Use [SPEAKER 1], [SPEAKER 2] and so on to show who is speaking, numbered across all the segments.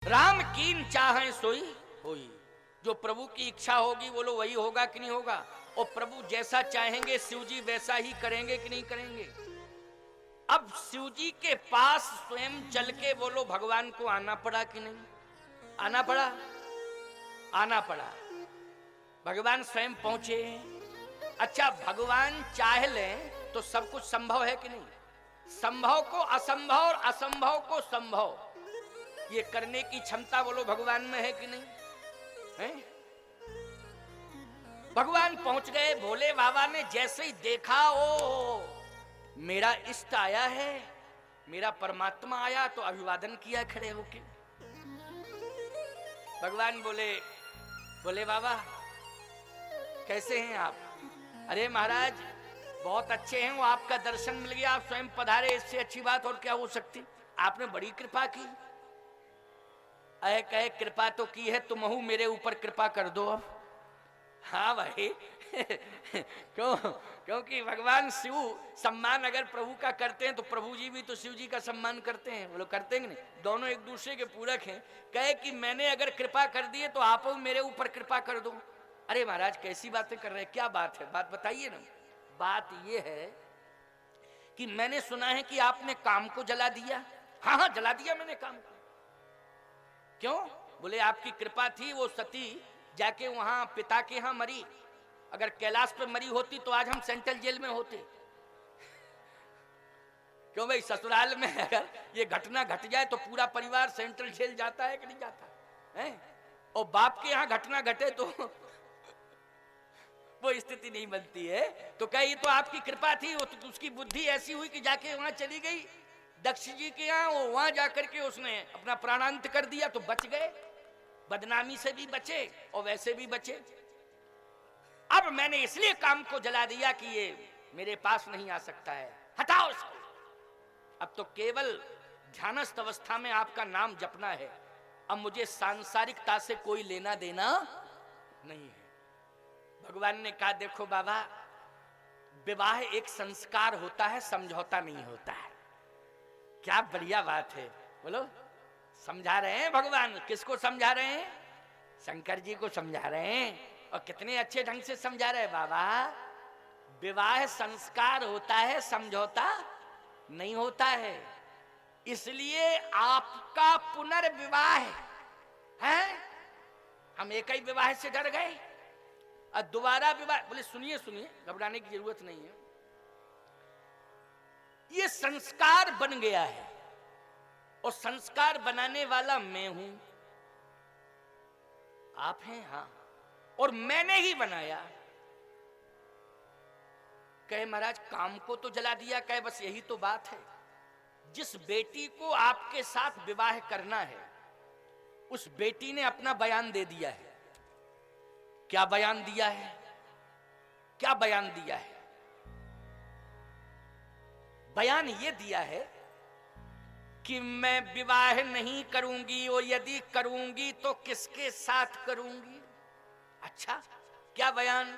[SPEAKER 1] राम कीन चाहें सोई होई। जो प्रभु की इच्छा होगी बोलो वही होगा कि नहीं होगा। और प्रभु जैसा चाहेंगे शिव जी वैसा ही करेंगे कि नहीं करेंगे। अब शिव जी के पास स्वयं चल के बोलो भगवान को आना पड़ा कि नहीं आना पड़ा। आना पड़ा। भगवान स्वयं पहुंचे। अच्छा भगवान चाह लें तो सब कुछ संभव है कि नहीं। संभव को असंभव और असंभव को संभव ये करने की क्षमता बोलो भगवान में है कि नहीं है। भगवान पहुंच गए। भोले बाबा ने जैसे ही देखा ओ मेरा इष्ट आया है, मेरा परमात्मा आया, तो अभिवादन किया खड़े होके। भगवान बोले बोले बाबा कैसे हैं आप। अरे महाराज बहुत अच्छे हैं, वो आपका दर्शन मिल गया, आप स्वयं पधारे, इससे अच्छी बात और क्या हो सकती। आपने बड़ी कृपा की। अरे कहे कृपा तो की है, तुमहू मेरे ऊपर कृपा कर दो अब। हाँ भाई क्योंकि भगवान शिव सम्मान अगर प्रभु का करते हैं तो प्रभु जी भी तो शिव जी का सम्मान करते हैं। वो लोग करते हैं नहीं, दोनों एक दूसरे के पूरक हैं। कहे कि मैंने अगर कृपा कर दी है तो आप मेरे ऊपर कृपा कर दो। अरे महाराज कैसी बातें कर रहे हैं, क्या बात है, बात बताइए ना। बात ये है कि मैंने सुना है कि आपने काम को जला दिया। हाँ हाँ जला दिया मैंने काम को। क्यों। बोले आपकी कृपा थी, वो सती जाके वहां पिता के यहां मरी। अगर कैलाश पे मरी होती तो आज हम सेंट्रल जेल में होते। क्यों भाई, ससुराल में अगर ये घटना घट जाए तो पूरा परिवार सेंट्रल जेल जाता है कि नहीं जाता है। और बाप के यहाँ घटना घटे तो वो स्थिति नहीं बनती है। तो कही तो आपकी कृपा थी, वो तो उसकी बुद्धि ऐसी हुई कि जाके वहां चली गई दक्ष जी के यहाँ। वहां जाकर के उसने अपना प्राणांत कर दिया तो बच गए, बदनामी से भी बचे और वैसे भी बचे। अब मैंने इसलिए काम को जला दिया कि ये मेरे पास नहीं आ सकता है, हटाओ इसको। अब तो केवल ध्यानस्थ अवस्था में आपका नाम जपना है। अब मुझे सांसारिकता से कोई लेना देना नहीं है। भगवान ने कहा देखो बाबा, विवाह एक संस्कार होता है, समझौता नहीं होता है। क्या बढ़िया बात है। बोलो समझा रहे हैं भगवान। किसको समझा रहे हैं। शंकर जी को समझा रहे हैं। और कितने अच्छे ढंग से समझा रहे हैं बाबा। विवाह संस्कार होता है, समझौता नहीं होता है। इसलिए आपका पुनर्विवाह है। हम एक ही विवाह से डर गए और दोबारा विवाह। बोले सुनिए सुनिए, घबराने की जरूरत नहीं है। ये संस्कार बन गया है और संस्कार बनाने वाला मैं हूं, आप हैं। हाँ, और मैंने ही बनाया। कहे महाराज काम को तो जला दिया। कहे बस यही तो बात है। जिस बेटी को आपके साथ विवाह करना है उस बेटी ने अपना बयान दे दिया है। क्या बयान दिया है। क्या बयान दिया है। बयान ये दिया है कि मैं विवाह नहीं करूंगी और यदि करूंगी तो किसके साथ करूंगी। अच्छा क्या बयान।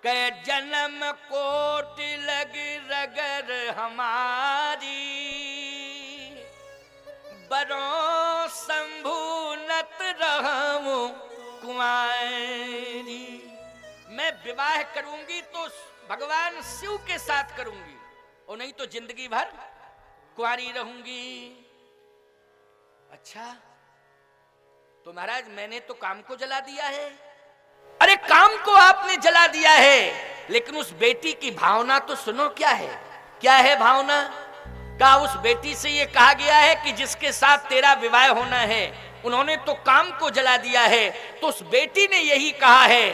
[SPEAKER 1] कह जन्म कोटि लग रगर हमारी, बरों शंभु नत रहूं कुंवारी। मैं विवाह करूंगी तो भगवान शिव के साथ करूंगी और नहीं तो जिंदगी भर कुंवारी रहूंगी। अच्छा तो महाराज मैंने तो काम को जला दिया है। अरे काम को आपने जला दिया है लेकिन उस बेटी की भावना तो सुनो। क्या है। क्या है भावना। का उस बेटी से ये कहा गया है कि जिसके साथ तेरा विवाह होना है, उन्होंने तो काम को जला दिया है। तो उस बेटी ने यही कहा है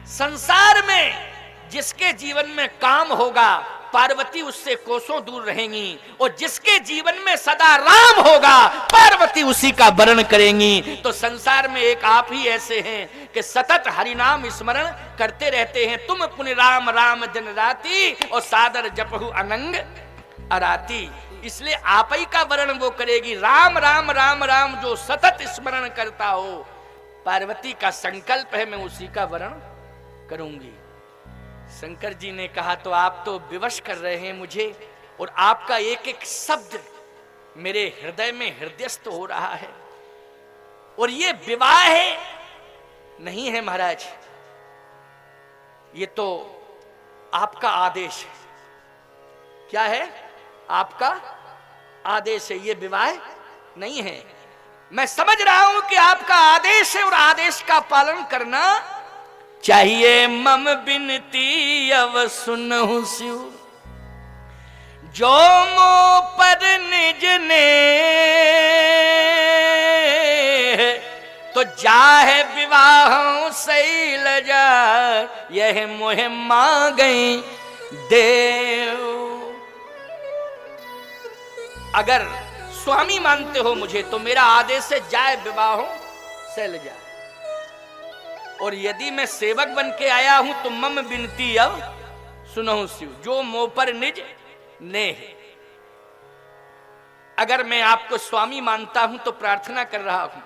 [SPEAKER 1] संसार में जिसके जीवन में काम होगा पार्वती उससे कोसों दूर रहेंगी, और जिसके जीवन में सदा राम होगा पार्वती उसी का वरण करेंगी। तो संसार में एक आप ही ऐसे हैं कि सतत हरिनाम स्मरण करते रहते हैं। तुम पुण्य राम राम दिन राती और सादर जपहु अनंग अराती। इसलिए आप ही का वरण वो करेगी। राम राम राम राम जो सतत स्मरण करता हो, पार्वती का संकल्प है मैं उसी का वरण करूंगी। शंकर जी ने कहा तो आप तो विवश कर रहे हैं मुझे, और आपका एक एक शब्द मेरे हृदय में हृदयस्थ हो रहा है। और ये विवाह नहीं है महाराज, ये तो आपका आदेश है। क्या है? आपका आदेश है, ये विवाह नहीं है। मैं समझ रहा हूं कि आपका आदेश है और आदेश का पालन करना चाहिए। मम बिनती अब सुनहु शिव, जो मो पर निज ने, तो जाहे विवाह शैल जा, यह मोह मांगई देव। अगर स्वामी मानते हो मुझे तो मेरा आदेश है, जाए विवाह शैल जा। और यदि मैं सेवक बन के आया हूं तो मम बिनती अब सुनहु शिव, जो मोह पर निज ने। अगर मैं आपको स्वामी मानता हूं तो प्रार्थना कर रहा हूं,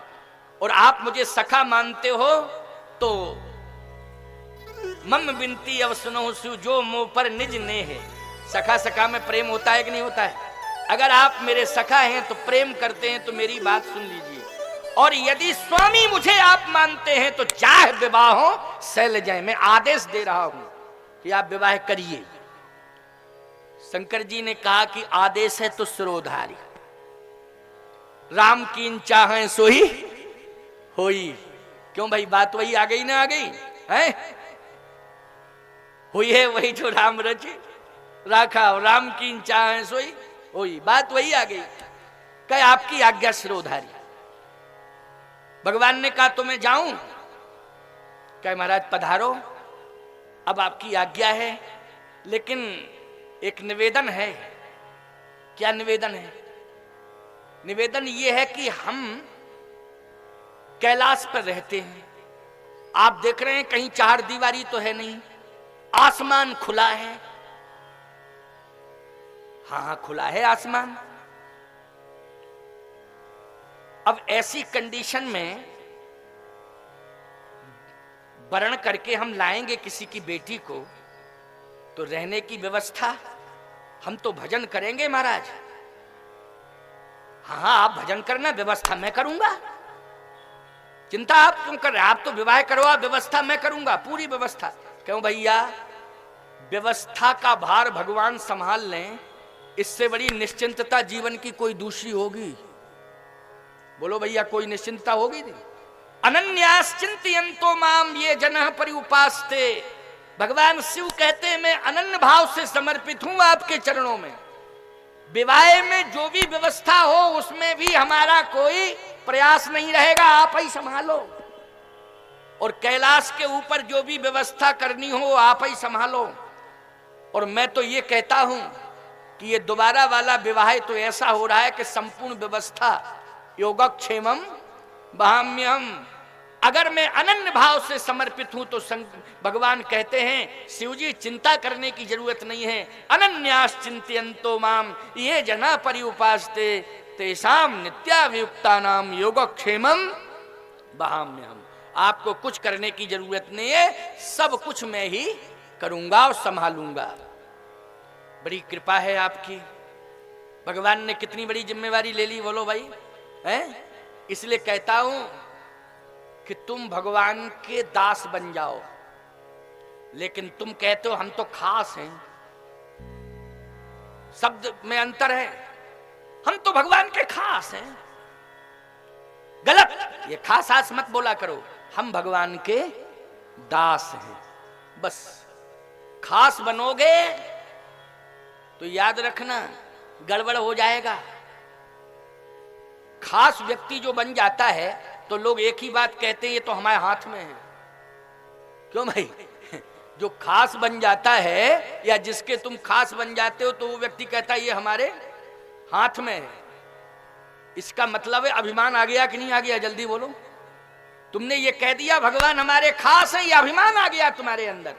[SPEAKER 1] और आप मुझे सखा मानते हो तो मम बिनती अब सुनहु शिव, जो मोह पर निज ने है। सखा सखा में प्रेम होता है कि नहीं होता है? अगर आप मेरे सखा हैं तो प्रेम करते हैं तो मेरी बात सुन लीजिए। और यदि स्वामी मुझे आप मानते हैं तो चाहे विवाह शैल जाए। मैं आदेश दे रहा हूं कि आप विवाह करिए। शंकर जी ने कहा कि आदेश है तो सिरोधारी, राम कीन चाहें सोही होई। क्यों भाई, बात वही आ गई ना, आ गई है? हुई है वही जो राम रचे राखा, राम कीन चाहें सोई होई, बात वही आ गई। कहे आपकी आज्ञा सिरोधारी। भगवान ने कहा तो मैं जाऊं? कहे महाराज पधारो, अब आपकी आज्ञा है, लेकिन एक निवेदन है। क्या निवेदन है? निवेदन यह है कि हम कैलाश पर रहते हैं, आप देख रहे हैं कहीं चार दीवारी तो है नहीं, आसमान खुला है। हाँ खुला है आसमान। अब ऐसी कंडीशन में वर्ण करके हम लाएंगे किसी की बेटी को, तो रहने की व्यवस्था हम तो भजन करेंगे महाराज। हाँ आप भजन करना, व्यवस्था मैं करूंगा। चिंता आप क्यों कर रहे? आप तो विवाह करो, व्यवस्था मैं करूंगा, पूरी व्यवस्था। क्यों भैया, व्यवस्था का भार भगवान संभाल लें, इससे बड़ी निश्चिंतता जीवन की कोई दूसरी होगी? बोलो भैया, कोई निश्चिंतता होगी नहीं? अनन्यास चिंतयन्तो माम ये जनः परिउपास्ते। भगवान शिव कहते हैं मैं अनन्य भाव से समर्पित हूं आपके चरणों में। विवाह में जो भी व्यवस्था हो उसमें भी हमारा कोई प्रयास नहीं रहेगा, आप ही संभालो। और कैलाश के ऊपर जो भी व्यवस्था करनी हो आप ही संभालो। और मैं तो ये कहता हूं कि ये दोबारा वाला विवाह तो ऐसा हो रहा है कि संपूर्ण व्यवस्था योगक्षेमम बहाम्यहम। अगर मैं अनन्य भाव से समर्पित हूं तो भगवान कहते हैं शिव जी चिंता करने की जरूरत नहीं है। अनन्यास चिंतयन्तो माम ये जना परिउपास्ते तेषाम नित्याभियुक्तानाम योगक्षेमम बहाम्यहम। आपको कुछ करने की जरूरत नहीं है, सब कुछ मैं ही करूंगा और संभालूंगा। बड़ी कृपा है आपकी। भगवान ने कितनी बड़ी जिम्मेवारी ले ली, बोलो भाई हैं? इसलिए कहता हूं कि तुम भगवान के दास बन जाओ। लेकिन तुम कहते हो हम तो खास हैं, शब्द में अंतर है। हम तो भगवान के खास हैं, गलत। ये खास आस मत बोला करो, हम भगवान के दास हैं। बस खास बनोगे तो याद रखना गड़बड़ हो जाएगा। खास व्यक्ति जो बन जाता है तो लोग एक ही बात कहते हैं ये तो हमारे हाथ में है। क्यों भाई? जो खास बन जाता है या जिसके तुम खास बन जाते हो तो वो व्यक्ति कहता है ये हमारे हाथ में है। इसका मतलब है अभिमान आ गया कि नहीं आ गया? जल्दी बोलो। तुमने ये कह दिया भगवान हमारे खास है, या अभिमान आ गया तुम्हारे अंदर?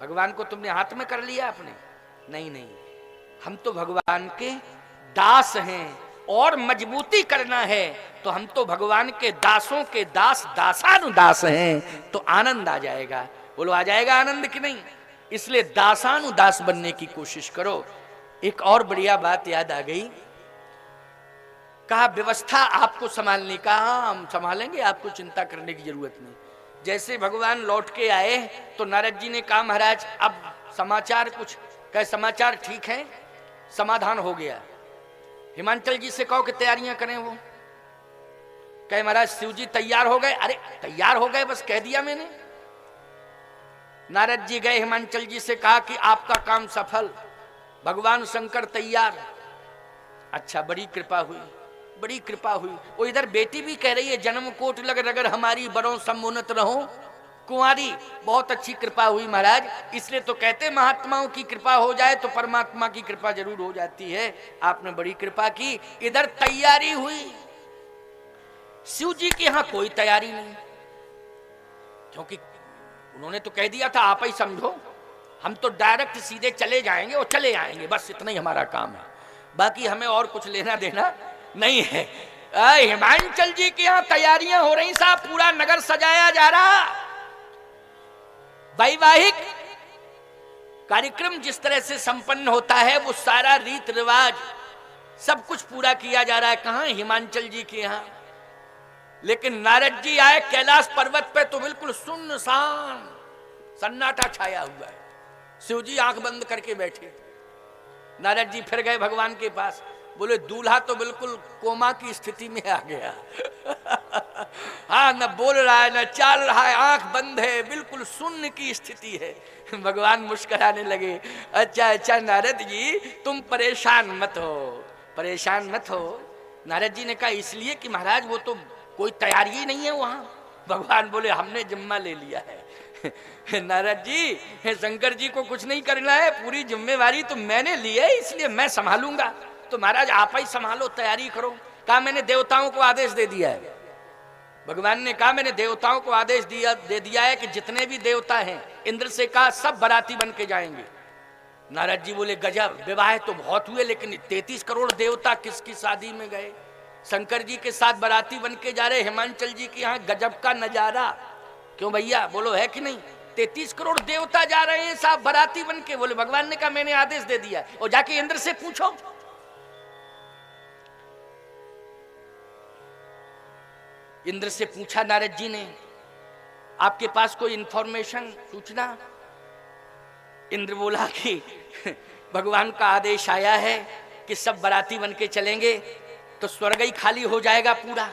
[SPEAKER 1] भगवान को तुमने हाथ में कर लिया अपने? नहीं नहीं, हम तो भगवान के दास हैं। और मजबूती करना है तो हम तो भगवान के दासों के दास दासानुदास हैं, तो आनंद आ जाएगा। बोलो आ जाएगा आनंद कि नहीं? इसलिए दासानुदास बनने की कोशिश करो। एक और बढ़िया बात याद आ गई। कहा व्यवस्था आपको संभालने का, हम संभालेंगे, आपको चिंता करने की जरूरत नहीं। जैसे भगवान लौट के आए तो नारद जी ने कहा महाराज अब समाचार कुछ, कहे समाचार ठीक है, समाधान हो गया। हिमांचल जी से कहो कि तैयारियां करें। वो कहे महाराज शिव जी तैयार हो गए। अरे तैयार हो गए बस कह दिया मैंने। नारद जी गए हिमांचल जी से कहा कि आपका काम सफल, भगवान शंकर तैयार। अच्छा बड़ी कृपा हुई, बड़ी कृपा हुई। वो इधर बेटी भी कह रही है जन्म कोट लग रगर हमारी बरों समुन्नत रहो कुंवारी। बहुत अच्छी कृपा हुई महाराज, इसलिए तो कहते महात्माओं की कृपा हो जाए तो परमात्मा की कृपा जरूर हो जाती है। आपने बड़ी कृपा की। इधर तैयारी हुई, शिव जी की यहां कोई तैयारी नहीं, क्योंकि उन्होंने तो कह दिया था आप ही समझो, हम तो डायरेक्ट सीधे चले जाएंगे और चले आएंगे, बस इतना ही हमारा काम है, बाकी हमें और कुछ लेना देना नहीं है। हिमांचल जी की यहां तैयारियां हो रही साहब, पूरा नगर सजाया जा रहा। वैवाहिक कार्यक्रम जिस तरह से संपन्न होता है वो सारा रीत रिवाज सब कुछ पूरा किया जा रहा है। कहां? हिमांचल जी के यहां। लेकिन नारद जी आए कैलाश पर्वत पे तो बिल्कुल सुनसान सन्नाटा छाया हुआ है। शिव जी आंख बंद करके बैठे। नारद जी फिर गए भगवान के पास, बोले दूल्हा तो बिल्कुल कोमा की स्थिति में आ गया। हाँ, न बोल रहा है न चल रहा है, आंख बंद है, बिल्कुल शून्य की स्थिति है। भगवान मुस्कुराने लगे। अच्छा अच्छा नारद जी तुम परेशान मत हो, परेशान मत हो। नारद जी ने कहा इसलिए कि महाराज वो तो कोई तैयारी ही नहीं है वहां। भगवान बोले हमने जिम्मा ले लिया है। नारद जी शंकर जी को कुछ नहीं करना है, पूरी जिम्मेवारी तो मैंने ली है, इसलिए मैं संभालूंगा। तो महाराज आप ही संभालो, तैयारी करो। कहा मैंने देवताओं को आदेश दे दिया है। भगवान ने कहा मैंने देवताओं को आदेश दे दिया है कि जितने भी देवता हैं, इंद्र से कहा सब बाराती बन के जाएंगे। नारद जी बोले गजब, विवाह तो बहुत हुए लेकिन 33 करोड़ देवता किसकी शादी में गए? शंकर जी के साथ बाराती बन के जा रहे हिमांचल जी के यहाँ, गजब का नजारा। क्यों भैया बोलो है कि नहीं? 33 करोड़ देवता जा रहे हैं साहब बाराती बन के। बोले भगवान ने कहा मैंने आदेश दे दिया और जाके इंद्र से पूछो। इंद्र से पूछा नारद जी ने, आपके पास कोई इंफॉर्मेशन, सूचना? इंद्र बोला कि भगवान का आदेश आया है कि सब बाराती बन के चलेंगे तो स्वर्ग ही खाली हो जाएगा, पूरा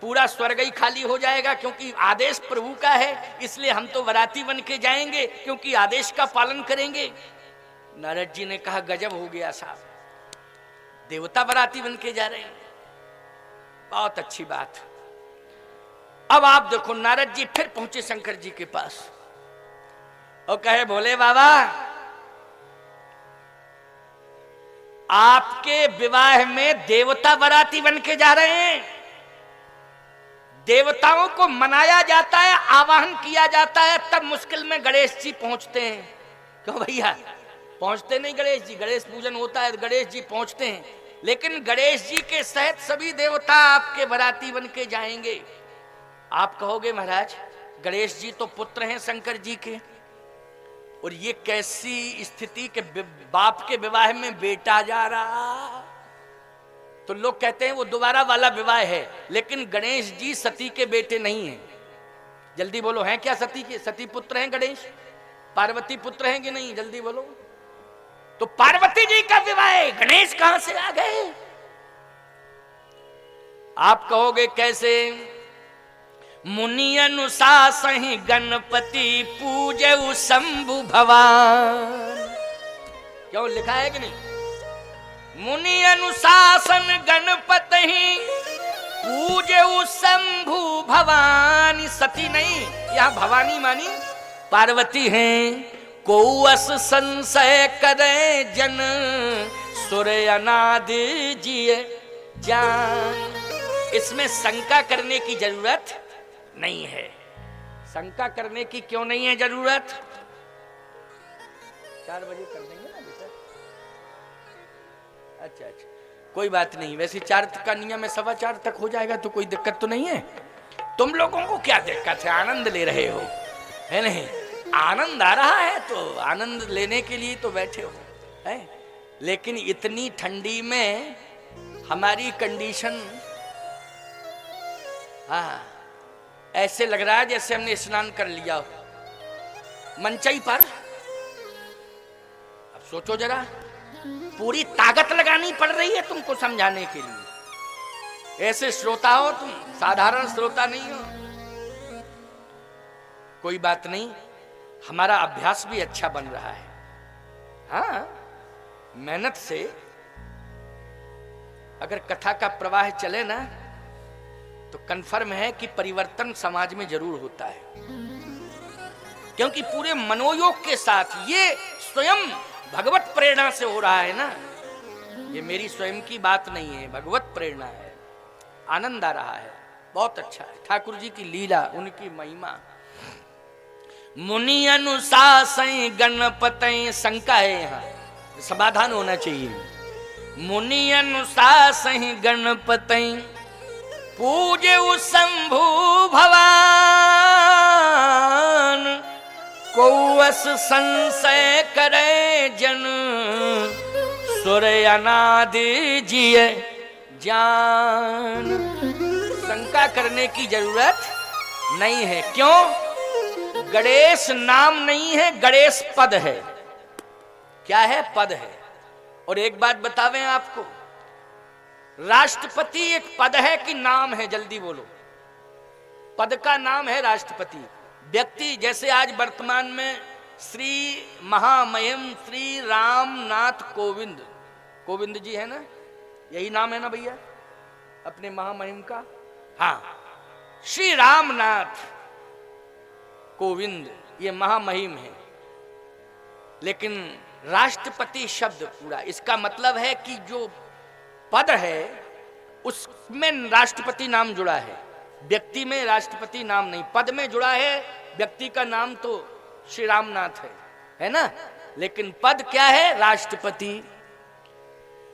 [SPEAKER 1] पूरा स्वर्ग ही खाली हो जाएगा, क्योंकि आदेश प्रभु का है, इसलिए हम तो बाराती बन के जाएंगे क्योंकि आदेश का पालन करेंगे। नारद जी ने कहा गजब हो गया साहब, देवता बाराती बन के जा रहे हैं, बहुत अच्छी बात। अब आप देखो नारद जी फिर पहुंचे शंकर जी के पास और कहे भोले बाबा आपके विवाह में देवता बाराती बन के जा रहे हैं, देवताओं को मनाया जाता है, आवाहन किया जाता है, तब मुश्किल में गणेश जी पहुंचते हैं। क्यों भैया पहुंचते नहीं गणेश जी? गणेश पूजन होता है, गणेश जी पहुंचते हैं, लेकिन गणेश जी के सहित सभी देवता आपके बाराती बन के जाएंगे। आप कहोगे महाराज गणेश जी तो पुत्र हैं शंकर जी के, और ये कैसी स्थिति के बाप के विवाह में बेटा जा रहा? तो लोग कहते हैं वो दोबारा वाला विवाह है, लेकिन गणेश जी सती के बेटे नहीं हैं। जल्दी बोलो हैं क्या सती के? सती पुत्र हैं गणेश, पार्वती पुत्र हैं कि नहीं? जल्दी बोलो। तो पार्वती जी का विवाह है, गणेश कहां से आ गए? आप कहोगे कैसे? मुनि अनुशासन गणपति पूजऊ शंभु भवान। क्यों लिखा है कि नहीं? मुनि अनुशासन गणपति पूजऊ शंभु भवानी। सती नहीं, यहां भवानी मानी पार्वती हैं। कोअस संशय करे जन सूर्य अनादि जिए जान। इसमें शंका करने की जरूरत नहीं है। शंका करने की क्यों नहीं है जरूरत? 4 बजे कर देंगे ना बेटा? अच्छा अच्छा कोई बात नहीं, वैसे 4 का नियम है, 4:15 तक हो जाएगा तो कोई दिक्कत तो नहीं है। तुम लोगों को क्या दिक्कत है? आनंद ले रहे हो है नहीं? आनंद आ रहा है तो आनंद लेने के लिए तो बैठे हो है। लेकिन इतनी ठंडी में हमारी कंडीशन, हाँ, ऐसे लग रहा है जैसे हमने स्नान कर लिया हो मंचई पर। अब सोचो जरा, पूरी ताकत लगानी पड़ रही है तुमको समझाने के लिए। ऐसे श्रोता हो तुम, साधारण श्रोता नहीं हो। कोई बात नहीं, हमारा अभ्यास भी अच्छा बन रहा है। हाँ, मेहनत से अगर कथा का प्रवाह चले ना तो कंफर्म है कि परिवर्तन समाज में जरूर होता है, क्योंकि पूरे मनोयोग के साथ ये स्वयं भगवत प्रेरणा से हो रहा है ना। ये मेरी स्वयं की बात नहीं है, भगवत प्रेरणा है। आनंद आ रहा है, बहुत अच्छा है। ठाकुर जी की लीला, उनकी महिमा। मुनि अनुशासन गणपतय, शंका है यहाँ, समाधान होना चाहिए। मुनि अनुशासन गणपतय, पूजे शंभु भवान, कौअस संशय करे जन, सूर्य अनादि जिय जान। शंका करने की जरूरत नहीं है। क्यों? गणेश नाम नहीं है, गणेश पद है। क्या है? पद है। और एक बात बतावें आपको, राष्ट्रपति एक पद है कि नाम है? जल्दी बोलो। पद का नाम है राष्ट्रपति। व्यक्ति, जैसे आज वर्तमान में श्री महामहिम श्री रामनाथ कोविंद, कोविंद जी है ना, यही नाम है ना भैया अपने महामहिम का? हाँ, श्री रामनाथ कोविंद, ये महामहिम है। लेकिन राष्ट्रपति शब्द पूरा, इसका मतलब है कि जो पद है उसमें राष्ट्रपति नाम जुड़ा है, व्यक्ति में राष्ट्रपति नाम नहीं। पद में जुड़ा है, व्यक्ति का नाम तो श्री रामनाथ है ना, लेकिन पद क्या है? राष्ट्रपति।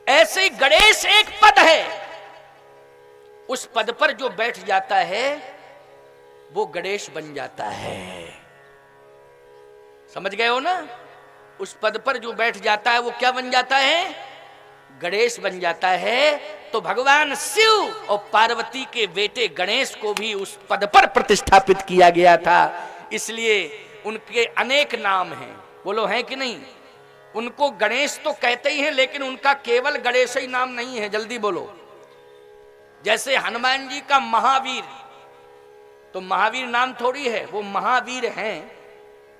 [SPEAKER 1] ऐसे गणेश एक पद है, उस पद पर जो बैठ जाता है वो गणेश बन जाता है। समझ गए हो ना? उस पद पर जो बैठ जाता है वो क्या बन जाता है? गणेश बन जाता है। तो भगवान शिव और पार्वती के बेटे गणेश को भी उस पद पर प्रतिष्ठापित किया गया था, इसलिए उनके अनेक नाम हैं। बोलो हैं कि नहीं? उनको गणेश तो कहते ही हैं, लेकिन उनका केवल गणेश ही नाम नहीं है। जल्दी बोलो। जैसे हनुमान जी का महावीर, तो महावीर नाम थोड़ी है, वो महावीर हैं,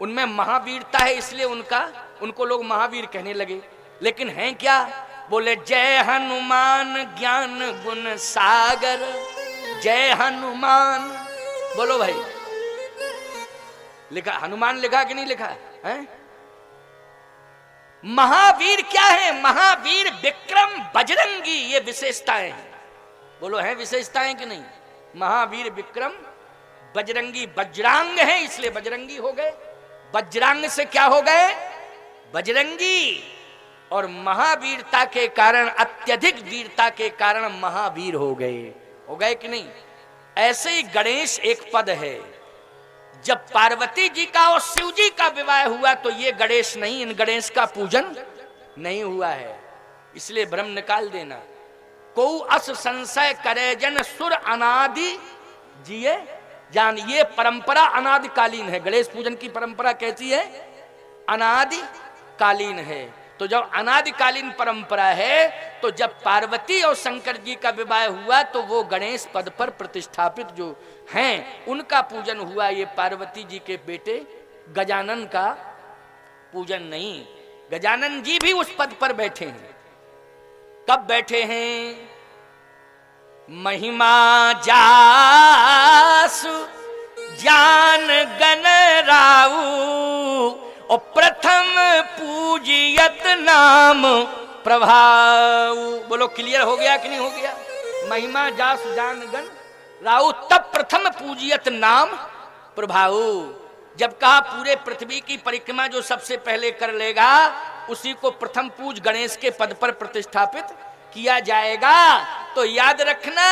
[SPEAKER 1] उनमें महावीरता है, इसलिए उनको लोग महावीर कहने लगे। लेकिन हैं क्या? बोले जय हनुमान ज्ञान गुण सागर, जय हनुमान। बोलो भाई, लिखा हनुमान, लिखा कि नहीं लिखा है? महावीर क्या है? महावीर विक्रम बजरंगी, ये विशेषताएं हैं। बोलो हैं विशेषताएं कि नहीं? महावीर विक्रम बजरंगी, वज्रांग है इसलिए बजरंगी हो गए, वज्रांग से क्या हो गए? बजरंगी। और महावीरता के कारण, अत्यधिक वीरता के कारण महावीर हो गए कि नहीं? ऐसे ही गणेश एक पद है। जब पार्वती जी का और शिव जी का विवाह हुआ तो ये गणेश नहीं, इन गणेश का पूजन नहीं हुआ है, इसलिए भ्रम निकाल देना। को अस संशय करे जन, सुर अनादि जिये जान। ये परंपरा अनादिकालीन है। गणेश पूजन की परंपरा कैसी है? अनादिकालीन है। तो जब अनादिकालीन परंपरा है, तो जब पार्वती और शंकर जी का विवाह हुआ तो वो गणेश पद पर प्रतिष्ठापित जो हैं उनका पूजन हुआ। ये पार्वती जी के बेटे गजानन का पूजन नहीं। गजानन जी भी उस पद पर बैठे हैं। कब बैठे हैं? महिमा जासु जान गण राऊ, और प्रथम पूजियत नाम प्रभाव। बोलो क्लियर हो गया कि नहीं हो गया? महिमा जासु जान गण राऊ, तब प्रथम पूजियत नाम प्रभाव। जब कहा पूरे पृथ्वी की परिक्रमा जो सबसे पहले कर लेगा उसी को प्रथम पूज गणेश के पद पर प्रतिष्ठापित किया जाएगा। तो याद रखना,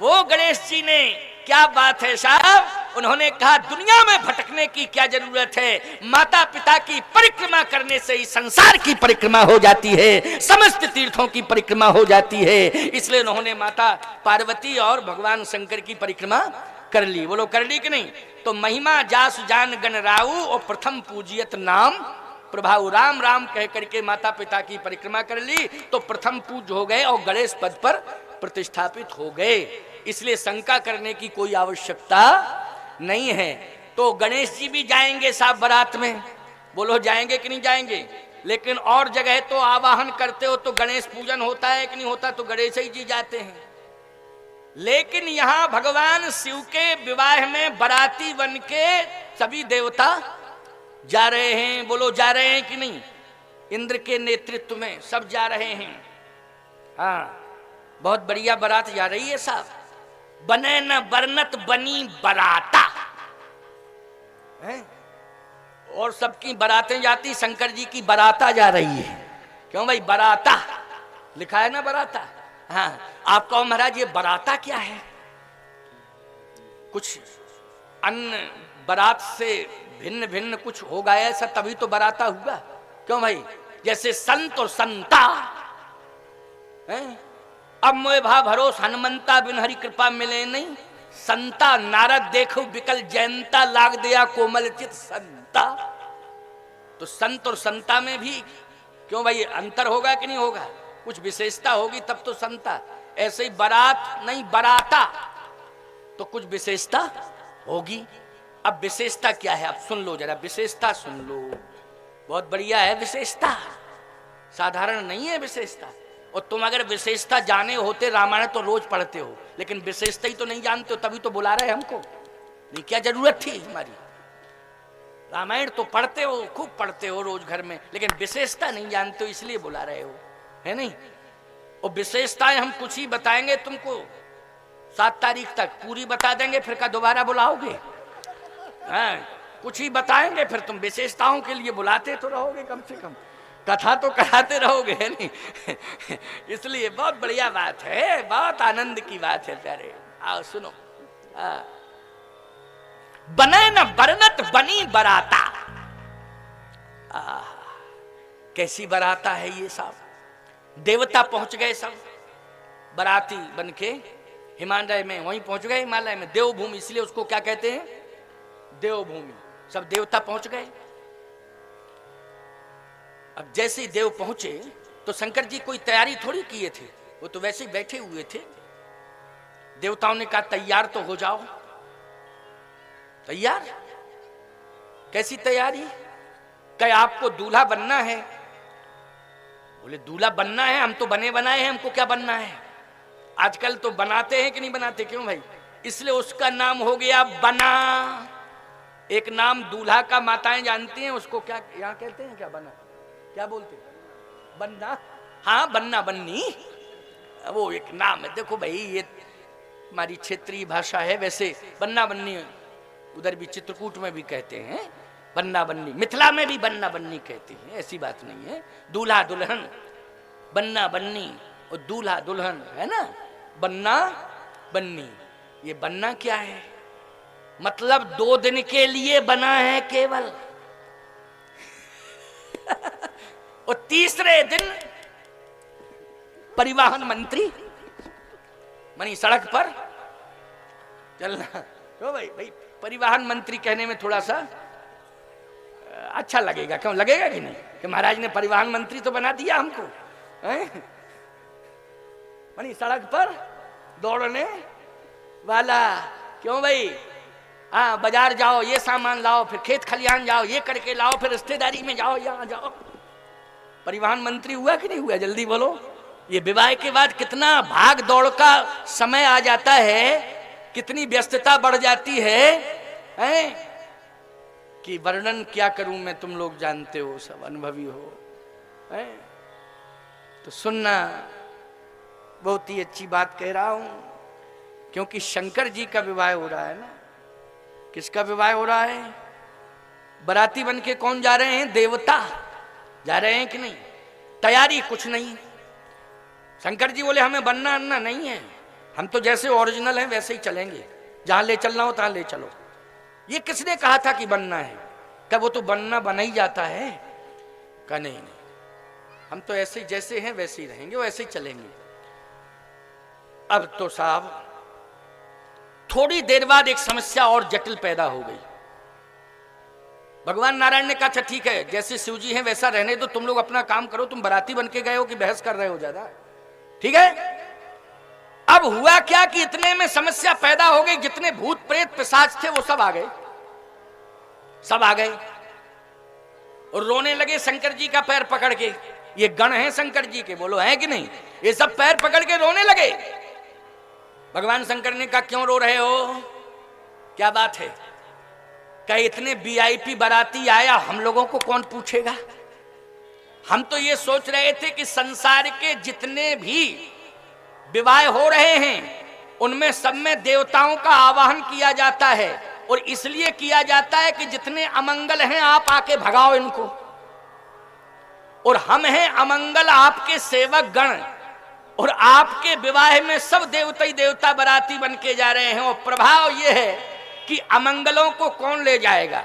[SPEAKER 1] वो गणेश जी ने, क्या बात है साहब, उन्होंने कहा दुनिया में भटकने की क्या जरूरत है, माता पिता की परिक्रमा करने से ही संसार की परिक्रमा हो जाती है, समस्त तीर्थों की परिक्रमा हो जाती है। इसलिए उन्होंने माता पार्वती और भगवान शंकर की परिक्रमा कर ली। बोलो कर ली कि नहीं? तो महिमा जास जान गण राऊ और प्रथम पूजियत नाम प्रभाऊ। राम राम कह करके माता पिता की परिक्रमा कर ली तो प्रथम पूज हो गए और गणेश पद पर प्रतिष्ठापित हो गए। इसलिए शंका करने की कोई आवश्यकता नहीं है। तो गणेश जी भी जाएंगे साहब बारात में, बोलो जाएंगे कि नहीं जाएंगे? लेकिन और जगह तो आवाहन करते हो तो गणेश पूजन होता है कि नहीं होता, तो गणेश ही जी जाते हैं। लेकिन यहां भगवान शिव के विवाह में बाराती बन के सभी देवता जा रहे हैं। बोलो जा रहे हैं कि नहीं? इंद्र के नेतृत्व में सब जा रहे हैं। हाँ, बहुत बढ़िया बारात जा रही है साहब। बने न बरनत बनी बराता है? और सबकी बारातें जाती, शंकर जी की बाराता जा रही है। क्यों भाई? बाराता लिखा है ना, बाराता। हाँ, आप कहो महाराज ये बाराता क्या है? कुछ अन्य बारात से भिन्न भिन्न कुछ होगा ऐसा, तभी तो बाराता हुआ। क्यों भाई? जैसे संत और संता है। अब मोए भा भरोस हनुमंता बिन हरि कृपा मिले नहीं। संता नारद देखो विकल जयंता, लाग दिया कोमल चित संता। तो संत और संता में भी क्यों भाई अंतर होगा कि नहीं होगा? कुछ विशेषता होगी तब तो संता। ऐसे ही बारात नहीं बाराता, तो कुछ विशेषता होगी। अब विशेषता क्या है? अब सुन लो जरा, विशेषता सुन लो। बहुत बढ़िया है विशेषता, साधारण नहीं है विशेषता। और तुम अगर विशेषता जाने होते, रामायण तो रोज पढ़ते हो, लेकिन विशेषता ही तो नहीं जानते हो, तभी तो बुला रहे हमको। नहीं क्या जरूरत थी हमारी? रामायण तो पढ़ते हो, खूब पढ़ते हो रोज घर में, लेकिन विशेषता नहीं जानते हो, इसलिए बुला रहे हो, है नहीं? और विशेषताएं हम कुछ ही बताएंगे तुमको 7 तारीख तक, पूरी बता देंगे, फिर का दोबारा बुलाओगे? हाँ, कुछ ही बताएंगे, फिर तुम विशेषताओं के लिए बुलाते तो रहोगे, कम से कम कथा तो कराते रहोगे, है नहीं? इसलिए बहुत बढ़िया बात है, बहुत आनंद की बात है प्यारे। आओ सुनो। बने न बरनत बनी बराता। कैसी बराता है ये साहब? देवता पहुंच गए सब बराती बन के हिमालय में, वहीं पहुंच गए हिमालय में, देवभूमि, इसलिए उसको क्या कहते हैं? देवभूमि। सब देवता पहुंच गए। अब जैसे ही देव पहुंचे तो शंकर जी कोई तैयारी थोड़ी किए थे, वो तो वैसे ही बैठे हुए थे। देवताओं ने कहा तैयार तो हो जाओ। तैयार? कैसी तैयारी? क्या आपको दूल्हा बनना है? बोले दूल्हा बनना है, हम तो बने बनाए हैं, हमको क्या बनना है? आजकल तो बनाते हैं कि नहीं बनाते? क्यों भाई? इसलिए उसका नाम हो गया बना। एक नाम दूल्हा का माताएं जानती हैं उसको क्या यहाँ कहते हैं? क्या बना? क्या बोलते? बनना। हाँ, बनना बन्नी, वो एक नाम है। देखो भाई ये हमारी क्षेत्रीय भाषा है। वैसे बन्ना बन्नी उधर भी चित्रकूट में भी कहते हैं बन्ना बन्नी, मिथिला में भी बन्ना बन्नी कहते हैं, ऐसी बात नहीं है। दूल्हा दुल्हन, बन्ना बन्नी और दूल्हा दुल्हन, है ना? बन्ना बन्नी। ये बनना क्या है? मतलब 2 दिन के लिए बना है केवल। और तीसरे दिन परिवहन मंत्री मनी सड़क पर चलना। तो भाई परिवहन मंत्री कहने में थोड़ा सा अच्छा लगेगा। क्यों लगेगा कि नहीं? कि महाराज ने परिवहन मंत्री तो बना दिया हमको, मनी सड़क पर दौड़ने वाला। क्यों भाई? हाँ, बाजार जाओ, ये सामान लाओ, फिर खेत खलिहान जाओ, ये करके लाओ, फिर रिश्तेदारी में जाओ, यहाँ जाओ। परिवहन मंत्री हुआ कि नहीं हुआ? जल्दी बोलो। ये विवाह के बाद कितना भाग दौड़ का समय आ जाता है, कितनी व्यस्तता बढ़ जाती है कि वर्णन क्या करूं मैं, तुम लोग जानते हो, सब अनुभवी हो, है? तो सुनना, बहुत ही अच्छी बात कह रहा हूं, क्योंकि शंकर जी का विवाह हो रहा है ना। किसका विवाह हो रहा है? बराती बन के कौन जा रहे हैं? देवता जा रहे हैं कि नहीं? तैयारी कुछ नहीं। शंकर जी बोले हमें बनना अन्ना नहीं है, हम तो जैसे ओरिजिनल हैं वैसे ही चलेंगे, जहां ले चलना हो तहां ले चलो, ये किसने कहा था कि बनना है? क्या वो तो बनना बना ही जाता है? का नहीं, हम तो ऐसे जैसे हैं वैसे ही रहेंगे, वैसे ही चलेंगे। अब तो साहब थोड़ी देर बाद एक समस्या और जटिल पैदा हो गई। भगवान नारायण ने कहा अच्छा ठीक है, जैसे शिव जी हैं वैसा रहने दो, तुम लोग अपना काम करो, तुम बाराती बन के गए हो कि बहस कर रहे हो ज्यादा, ठीक है। अब हुआ क्या कि इतने में समस्या पैदा हो गई, जितने भूत प्रेत पिशाच थे वो सब आ गए, सब आ गए और रोने लगे शंकर जी का पैर पकड़ के। ये गण हैं शंकर जी के, बोलो हैं कि नहीं? ये सब पैर पकड़ के रोने लगे। भगवान शंकर ने कहा क्यों रो रहे हो, क्या बात है? क्या इतने वीआईपी बाराती आया, हम लोगों को कौन पूछेगा? हम तो ये सोच रहे थे कि संसार के जितने भी विवाह हो रहे हैं उनमें सब में देवताओं का आवाहन किया जाता है, और इसलिए किया जाता है कि जितने अमंगल हैं आप आके भगाओ इनको, और हम हैं अमंगल आपके सेवक गण, और आपके विवाह में सब देवता ही देवता बाराती बन के जा रहे हैं। और प्रभाव यह है कि अमंगलों को कौन ले जाएगा,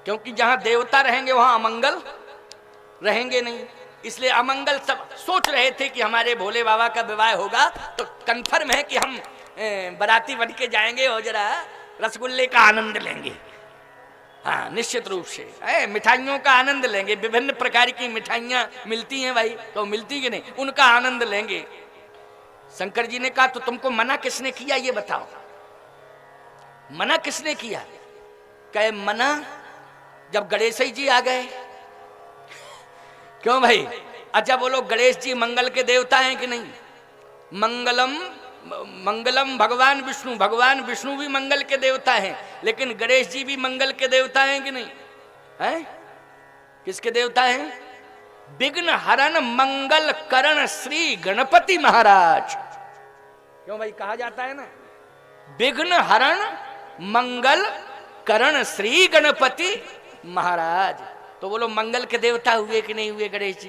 [SPEAKER 1] क्योंकि जहां देवता रहेंगे वहां अमंगल रहेंगे नहीं, इसलिए अमंगल सब सोच रहे थे कि हमारे भोले बाबा का विवाह होगा तो कंफर्म है कि हम बाराती बन के जाएंगे और जरा रसगुल्ले का आनंद लेंगे। हाँ निश्चित रूप से मिठाइयों का आनंद लेंगे, विभिन्न प्रकार की मिठाइयां मिलती हैं भाई, तो मिलती कि नहीं, उनका आनंद लेंगे। शंकर जी ने कहा तो तुमको मना किसने किया ये बताओ, मना किसने किया? कहे मना जब गणेश जी आ गए। क्यों भाई? अच्छा बोलो, गणेश जी मंगल के देवता हैं कि नहीं? मंगलम भगवान विष्णु, भगवान विष्णु भी मंगल के देवता हैं, लेकिन गणेश जी भी मंगल के देवता हैं कि नहीं? हैं? किसके देवता हैं? विघ्न हरण मंगल करण श्री गणपति महाराज। क्यों भाई? कहा जाता है ना, विघ्न हरण मंगल करण श्री गणपति महाराज। तो बोलो मंगल के देवता हुए कि नहीं हुए गणेश जी?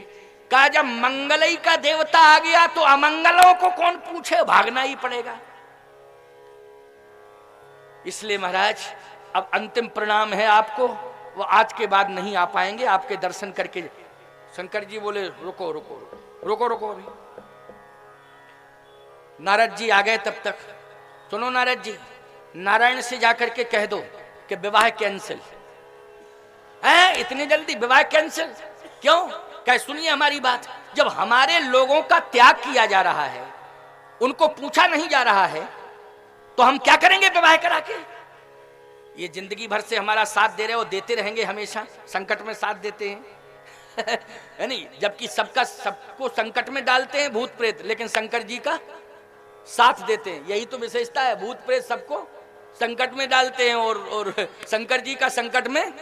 [SPEAKER 1] कहा जब मंगल ही का देवता आ गया तो अमंगलों को कौन पूछे, भागना ही पड़ेगा। इसलिए महाराज अब अंतिम प्रणाम है आपको, वो आज के बाद नहीं आ पाएंगे, आपके दर्शन करके। शंकर जी बोले रुको रुको रुको रुको रुको, अभी नारद जी आ गए। तब तक सुनो नारद जी, नारायण से जाकर के कह दो कि विवाह कैंसिल है। इतनी जल्दी विवाह कैंसिल क्यों? क्या सुनिए हमारी बात, जब हमारे लोगों का त्याग किया जा रहा है, उनको पूछा नहीं जा रहा है, तो हम क्या करेंगे विवाह करा के? ये जिंदगी भर से हमारा साथ दे रहे हो, देते रहेंगे, हमेशा संकट में साथ देते हैं है नहीं? जबकि सबको संकट में डालते हैं भूत प्रेत, लेकिन शंकर जी का साथ देते हैं। यही तो विशेषता है, भूत प्रेत सबको संकट में डालते हैं और शंकर जी का संकट में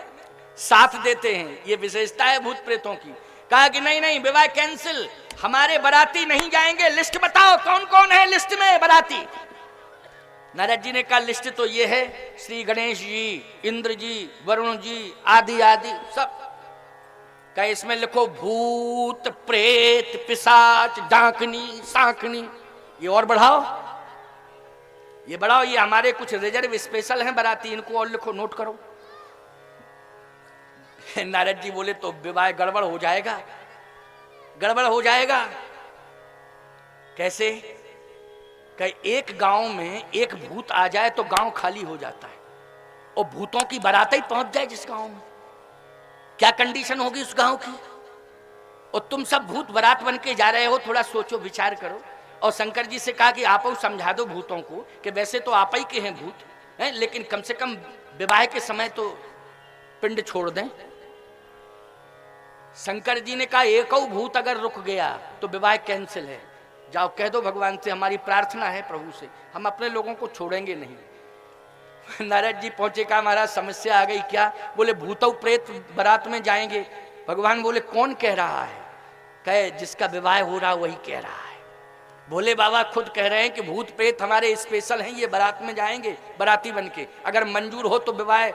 [SPEAKER 1] साथ देते हैं। ये विशेषता है भूत प्रेतों की। कहा कि नहीं नहीं विवाह कैंसिल, हमारे बाराती नहीं जाएंगे, लिस्ट बताओ कौन कौन है लिस्ट में बाराती। नारद जी ने कहा लिस्ट तो ये है, श्री गणेश जी, इंद्र जी, वरुण जी, आदि आदि सब। कहा इसमें लिखो भूत प्रेत पिशाच डाकनी सांकनी, ये और बढ़ाओ, ये बढ़ाओ, ये हमारे कुछ रिजर्व स्पेशल हैं बाराती, इनको और लिखो, नोट करो। नारद जी बोले तो विवाह गड़बड़ हो जाएगा, गड़बड़ हो जाएगा। कैसे? कहीं एक गांव में एक भूत आ जाए तो गांव खाली हो जाता है, और भूतों की बारात ही पहुंच जाए जिस गांव में, क्या कंडीशन होगी उस गांव की? और तुम सब भूत बारात बन के जा रहे हो, थोड़ा सोचो विचार करो। और शंकर जी से कहा कि आप समझा दो भूतों को कि वैसे तो आप ही के हैं भूत हैं, लेकिन कम से कम विवाह के समय तो पिंड छोड़ दें। शंकर जी ने कहा एक भूत अगर रुक गया तो विवाह कैंसिल है, जाओ कह दो भगवान से, हमारी प्रार्थना है प्रभु से, हम अपने लोगों को छोड़ेंगे नहीं। नारद जी पहुंचे, कहा महाराज समस्या आ गई। क्या? बोले भूतों प्रेत बारात में जाएंगे। भगवान बोले कौन कह रहा है? कहे जिसका विवाह हो रहा वही कह रहा है। भोले बाबा खुद कह रहे हैं कि भूत प्रेत हमारे स्पेशल हैं, ये बारात में जाएंगे बाराती बन के, अगर मंजूर हो तो विवाह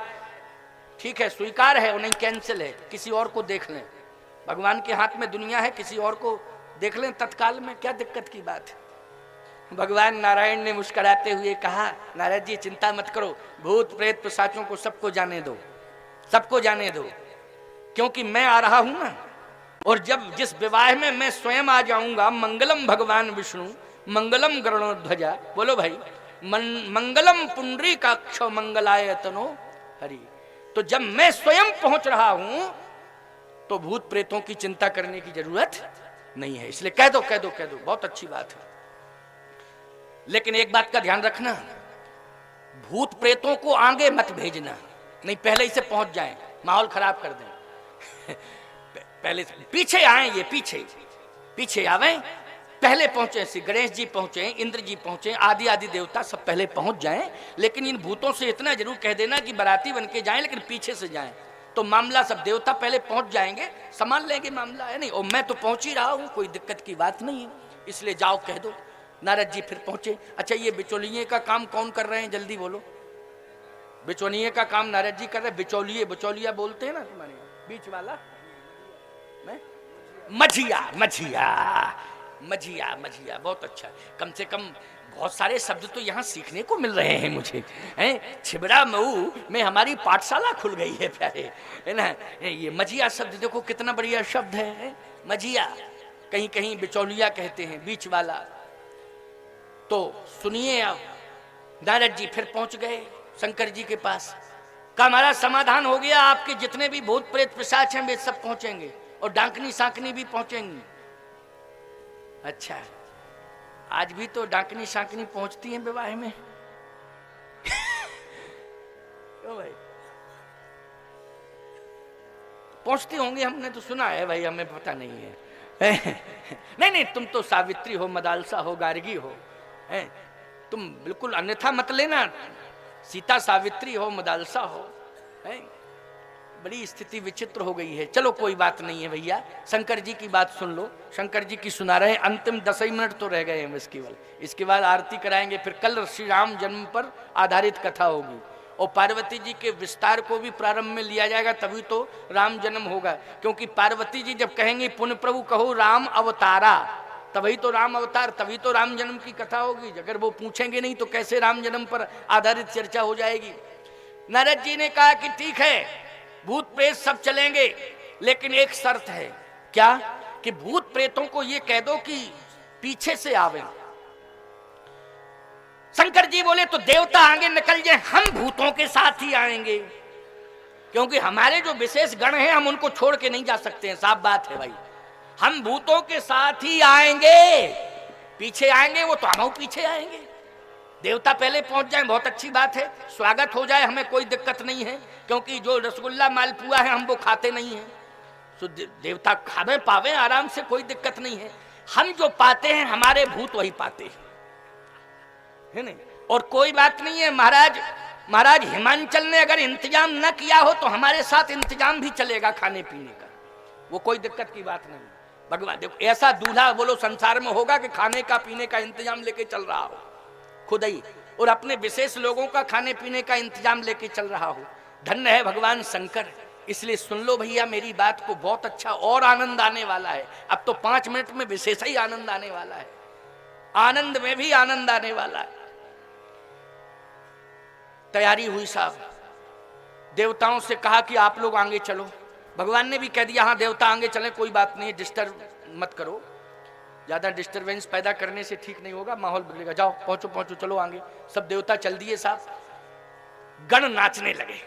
[SPEAKER 1] ठीक है, स्वीकार है, उन्हें कैंसिल है, किसी और को देख लें। भगवान के हाथ में दुनिया है, किसी और को देख लें तत्काल में, क्या दिक्कत की बात है? भगवान नारायण ने मुस्कुराते हुए कहा, नारद जी चिंता मत करो, भूत प्रेत पिशाचों को सबको जाने दो, सबको जाने दो, क्योंकि मैं आ रहा हूं ना। और जब जिस विवाह में मैं स्वयं आ जाऊंगा, मंगलम भगवान विष्णु मंगलम गरुड़ध्वजा, बोलो भाई, मंगलम पुंडरीकाक्ष मंगलायतनो हरि। तो जब मैं स्वयं पहुंच रहा हूं तो भूत प्रेतों की चिंता करने की जरूरत नहीं है। इसलिए कह दो कह दो कह दो, बहुत अच्छी बात है। लेकिन एक बात का ध्यान रखना, भूत प्रेतों को आगे मत भेजना, नहीं पहले ही से पहुंच जाएं, माहौल खराब कर दें। पहले पीछे आए, ये पीछे पीछे आवे, पहले पहुंचे, श्री गणेश जी पहुंचे, इंद्र जी पहुंचे, आदि आदि देवता सब पहले पहुंच जाएं। लेकिन इन भूतों से इतना जरूर कह देना कि बाराती बन के जाएं, लेकिन पीछे से जाएं, तो मामला सब देवता पहले पहुंच जाएंगे, संभाल लेंगे मामला, है नहीं। और मैं तो पहुंच ही रहा हूं, कोई दिक्कत की बात नहीं है, इसलिए जाओ कह दो। नारद जी फिर पहुंचे। अच्छा, ये बिचौलिए का काम कौन कर रहे हैं, जल्दी बोलो। बिचौलिए का काम नारद जी कर रहे हैं। बिचौलिए, बिचौलिया बोलते हैं ना तुम्हारे यहाँ, बीच वाला, मझिया मझिया मझिया मझिया, बहुत अच्छा। कम से कम बहुत सारे शब्द तो यहाँ सीखने को मिल रहे हैं मुझे, हैं। छिबरा मऊ में हमारी पाठशाला खुल गई है प्यारे, है ना। ये मझिया शब्द देखो कितना बढ़िया शब्द है, मझिया। कहीं कहीं बिचौलिया कहते हैं, बीच वाला। तो सुनिए, अब नारद जी फिर पहुंच गए शंकर जी के पास। का हमारा समाधान हो गया, आपके जितने भी भूत प्रेत पिशाच हैं वे सब पहुंचेंगे, और डांकनी सांकनी भी पहुंचेंगी। अच्छा, आज भी तो डांकनी सांकनी पहुंचती हैं विवाह में। क्यों भाई, पहुंचती होंगी, हमने तो सुना है भाई, हमें पता नहीं है। नहीं नहीं, तुम तो सावित्री हो, मदालसा हो, गार्गी हो, हैं। तुम बिल्कुल अन्यथा मत लेना, सीता सावित्री हो, मदालसा हो, हैं। बड़ी स्थिति विचित्र हो गई है। चलो कोई बात नहीं है भैया, शंकर जी की बात सुन लो। शंकर जी की सुना रहे हैं, अंतिम 10 ही मिनट तो रह गए हैं बस केवल। इसके बाद आरती कराएंगे, फिर कल श्री राम जन्म पर आधारित कथा होगी, और पार्वती जी के विस्तार को भी प्रारंभ में लिया जाएगा, तभी तो राम जन्म होगा। क्योंकि पार्वती जी जब कहेंगे पुण्य प्रभु कहो राम अवतारा, तभी तो राम अवतार, तभी तो राम जन्म की कथा होगी। अगर वो पूछेंगे नहीं तो कैसे राम जन्म पर आधारित चर्चा हो जाएगी। नारद जी ने कहा कि ठीक है, भूत प्रेत सब चलेंगे, लेकिन एक शर्त है। क्या? कि भूत प्रेतों को ये कह दो कि पीछे से आवे। शंकर जी बोले तो देवता आगे निकल जाए, हम भूतों के साथ ही आएंगे, क्योंकि हमारे जो विशेष गण हैं हम उनको छोड़ के नहीं जा सकते हैं। साफ बात है भाई, हम भूतों के साथ ही आएंगे। पीछे आएंगे वो तो हम पीछे आएंगे। देवता पहले पहुंच जाए, बहुत अच्छी बात है, स्वागत हो जाए, हमें कोई दिक्कत नहीं है, क्योंकि जो रसगुल्ला मालपुआ है हम वो खाते नहीं हैं। तो देवता खावे पावे आराम से, कोई दिक्कत नहीं है। हम जो पाते हैं हमारे भूत वही पाते हैं, है नहीं। और कोई बात नहीं है, महाराज हिमांचल ने अगर इंतजाम न किया हो तो हमारे साथ इंतजाम भी चलेगा खाने पीने का, वो कोई दिक्कत की बात नहीं। भगवान देखो, ऐसा दूल्हा बोलो संसार में होगा कि खाने का पीने का इंतजाम लेके चल रहा हो खुद ही, और अपने विशेष लोगों का खाने पीने का इंतजाम लेके चल रहा हो। धन्य है भगवान शंकर। इसलिए सुन लो भैया मेरी बात को, बहुत अच्छा और आनंद आने वाला है। अब तो 5 मिनट में विशेष ही आनंद आने वाला है, आनंद में भी आनंद आने वाला है। तैयारी हुई साहब, देवताओं से कहा कि आप लोग आगे चलो। भगवान ने भी कह दिया हाँ देवता आगे चले, कोई बात नहीं, डिस्टर्ब मत करो, ज्यादा डिस्टरबेंस पैदा करने से ठीक नहीं होगा, माहौल बिगड़ेगा। जाओ पहुंचो पहुंचो, चलो आगे। सब देवता चल दिए साहब। गण नाचने लगे,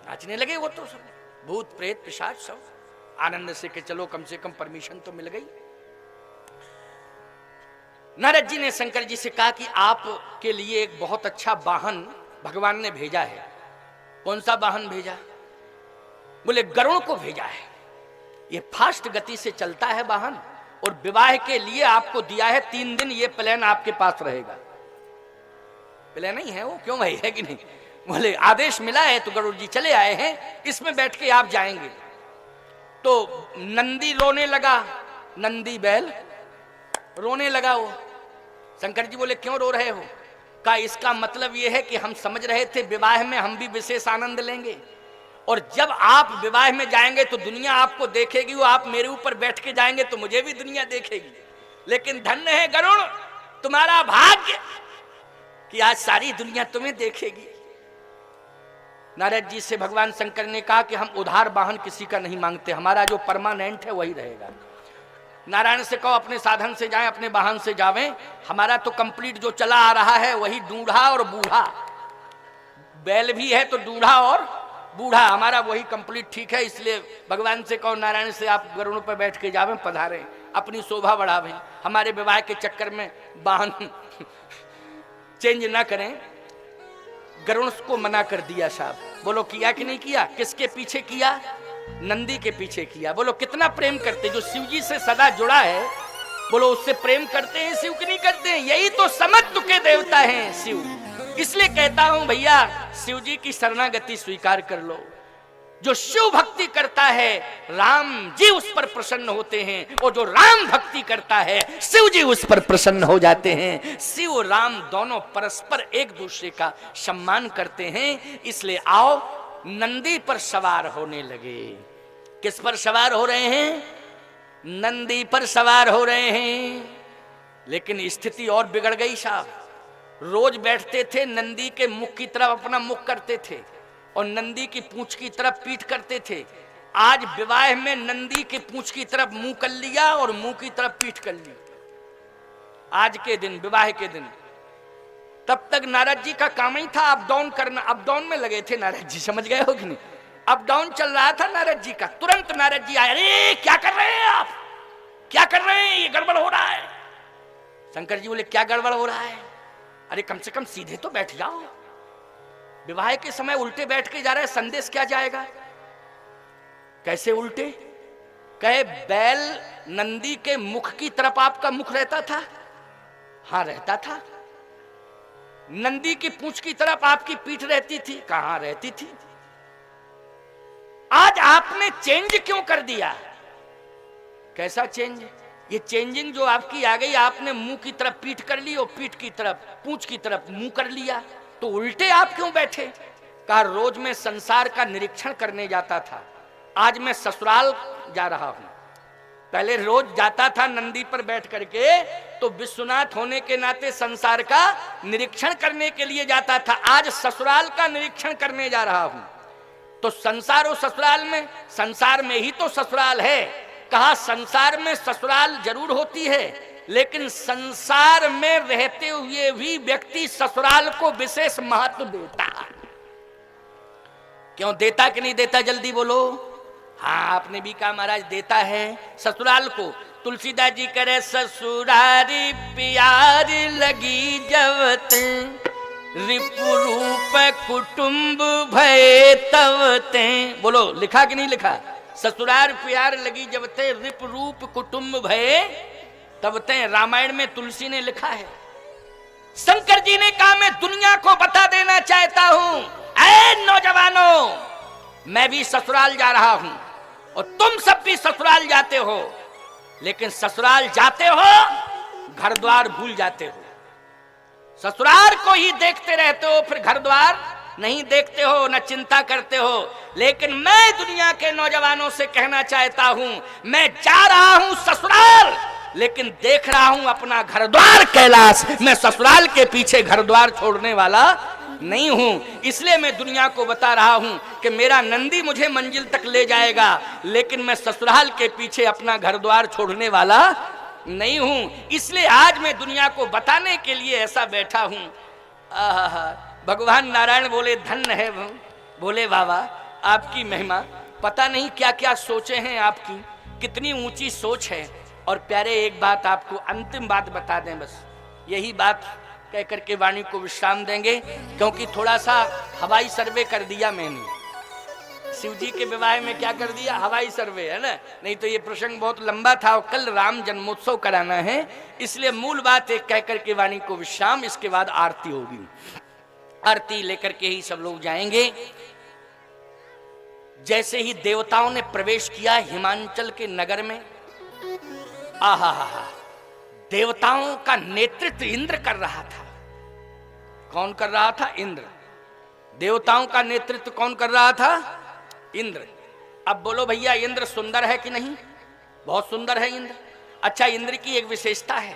[SPEAKER 1] नाचने लगे। वो तो सब भूत प्रेत पिशाच सब आनंद से कि चलो कम से कम परमिशन तो मिल गई। नारद जी ने शंकर जी से कहा कि आपके लिए एक बहुत अच्छा वाहन भगवान ने भेजा है। कौन सा वाहन भेजा? बोले गरुड़ को भेजा है। ये फास्ट गति से चलता है वाहन, और विवाह के लिए आपको दिया है 3 दिन, ये प्लान आपके पास रहेगा। प्लान नहीं है वो, क्यों भाई, है कि नहीं? बोले आदेश मिला है तो गरुड़ जी चले आए हैं, इसमें बैठ के आप जाएंगे। तो नंदी रोने लगा, नंदी बैल रोने लगा। वो शंकर जी बोले क्यों रो रहे हो? का इसका मतलब ये है कि हम समझ रहे थे विवाह में हम भी विशेष आनंद लेंगे, और जब आप विवाह में जाएंगे तो दुनिया आपको देखेगी, वो आप मेरे ऊपर बैठ के जाएंगे तो मुझे भी दुनिया देखेगी। लेकिन धन्य है गरुड़ तुम्हारा भाग्य कि आज सारी दुनिया तुम्हें देखेगी। नारद जी से भगवान शंकर ने कहा कि हम उधार वाहन किसी का नहीं मांगते, हमारा जो परमानेंट है वही रहेगा। नारायण से कहो अपने साधन से जाएं, अपने वाहन से जावें, हमारा तो कंप्लीट जो चला आ रहा है वही दूढ़ा और बूढ़ा, बैल भी है तो दूढ़ा और बूढ़ा, हमारा वही कंप्लीट ठीक है। इसलिए भगवान से कहो नारायण से आप गरुड़ पर बैठ के जावें, पधारें, अपनी शोभा बढ़ावें, हमारे विवाह के चक्कर में वाहन चेंज ना करें। गरुड़ को मना कर दिया साहब। बोलो किया कि नहीं किया? किसके पीछे किया? नंदी के पीछे किया। बोलो कितना प्रेम करते, जो शिव जी से सदा जुड़ा है, बोलो उससे प्रेम करते हैं शिव की नहीं करते हैं? यही तो समत्व के देवता हैं शिव। इसलिए कहता हूं भैया शिव जी की शरणागति स्वीकार कर लो। जो शिव भक्ति करता है राम जी उस पर प्रसन्न होते हैं, और जो राम भक्ति करता है शिव जी उस पर प्रसन्न हो जाते हैं। शिव राम दोनों परस्पर एक दूसरे का सम्मान करते हैं। इसलिए आओ नंदी पर सवार होने लगे। किस पर सवार हो रहे हैं? नंदी पर सवार हो रहे हैं। लेकिन स्थिति और बिगड़ गई साहब। रोज बैठते थे नंदी के मुख की तरफ अपना मुख करते थे और नंदी की पूंछ की तरफ पीठ करते थे। आज विवाह में नंदी के पूंछ की तरफ मुंह कर लिया और मुंह की तरफ पीठ कर ली। आज के दिन, विवाह के दिन, तब तक नारद जी का काम ही था अप डाउन करना। अप डाउन में लगे थे नारद जी, समझ गए हो कि नहीं? अप डाउन चल रहा था नारद जी का। तुरंत नारद जी आए, अरे क्या कर रहे हैं आप, क्या कर रहे हैं, ये गड़बड़ हो रहा है। शंकर जी बोले क्या गड़बड़ हो रहा है? अरे कम से कम सीधे तो बैठ जाओ, विवाह के समय उल्टे बैठ के जा रहे हैं, संदेश क्या जाएगा? कैसे उल्टे? कहे बैल नंदी के मुख की तरफ आपका मुख रहता था? हाँ रहता था। नंदी की पूंछ की तरफ आपकी पीठ रहती थी? कहां रहती थी। आज आपने चेंज क्यों कर दिया? कैसा चेंज? ये चेंजिंग जो आपकी आ गई, आपने मुंह की तरफ पीठ कर ली और पीठ की तरफ, पूंछ की तरफ मुंह कर लिया, तो उल्टे आप क्यों बैठे? कहा रोज मैं संसार का निरीक्षण करने जाता था, आज मैं ससुराल जा रहा हूं। पहले रोज जाता था नंदी पर बैठ करके, तो विश्वनाथ होने के नाते संसार का निरीक्षण करने के लिए जाता था, आज ससुराल का निरीक्षण करने जा रहा हूं। तो संसार और ससुराल में, संसार में ही तो ससुराल है। कहा संसार में ससुराल जरूर होती है, लेकिन संसार में रहते हुए भी व्यक्ति ससुराल को विशेष महत्व देता। क्यों देता कि नहीं देता? जल्दी बोलो। हाँ आपने भी कहा महाराज देता है ससुराल को। तुलसीदास जी करे ससुरारी प्यार लगी जवत, रिपु रूप कुटुंब भय तवते। बोलो लिखा कि नहीं लिखा? ससुराल प्यार लगी जवते, रिप रूप कुटुंब भय तवते। रामायण में तुलसी ने लिखा है। शंकर जी ने कहा मैं दुनिया को बता देना चाहता हूं, ऐ नौजवानों, मैं भी ससुराल जा रहा हूं और तुम सब भी ससुराल जाते हो, लेकिन ससुराल जाते हो घर द्वार भूल जाते हो। ससुराल को ही देखते रहते हो, फिर घर द्वार नहीं देखते हो, न चिंता करते हो। लेकिन मैं दुनिया के नौजवानों से कहना चाहता हूं, मैं जा रहा हूं ससुराल, लेकिन देख रहा हूं अपना घर द्वार कैलाश। मैं ससुराल के पीछे घर द्वार छोड़ने वाला नहीं हूं। इसलिए मैं दुनिया को बता रहा हूं कि मेरा नंदी मुझे मंजिल तक ले जाएगा, लेकिन मैं ससुराल के पीछे अपना घर द्वार छोड़ने वाला नहीं हूं। इसलिए आज मैं दुनिया को बताने के लिए ऐसा बैठा हूं। भगवान नारायण बोले धन्य है बोले बाबा आपकी महिमा, पता नहीं क्या क्या सोचे हैं आपकी, कितनी ऊंची सोच है। और प्यारे एक बात आपको अंतिम बात बता दें, बस यही बात कह करके वाणी को विश्राम देंगे, क्योंकि थोड़ा सा हवाई सर्वे कर दिया मैंने। शिव जी के विवाह में क्या कर दिया? हवाई सर्वे, है ना? नहीं तो ये प्रसंग बहुत लंबा था और कल राम जन्मोत्सव कराना है, इसलिए मूल बात एक कह करके वाणी को विश्राम, इसके बाद आरती होगी। आरती लेकर के ही सब लोग जाएंगे। जैसे ही देवताओं ने प्रवेश किया हिमांचल के नगर में, आहा देवताओं का नेतृत्व इंद्र कर रहा था। कौन कर रहा था? इंद्र। देवताओं का नेतृत्व कौन कर रहा था? इंद्र। अब बोलो भैया इंद्र सुंदर है कि नहीं? बहुत सुंदर है इंद्र। अच्छा इंद्र की एक विशेषता है,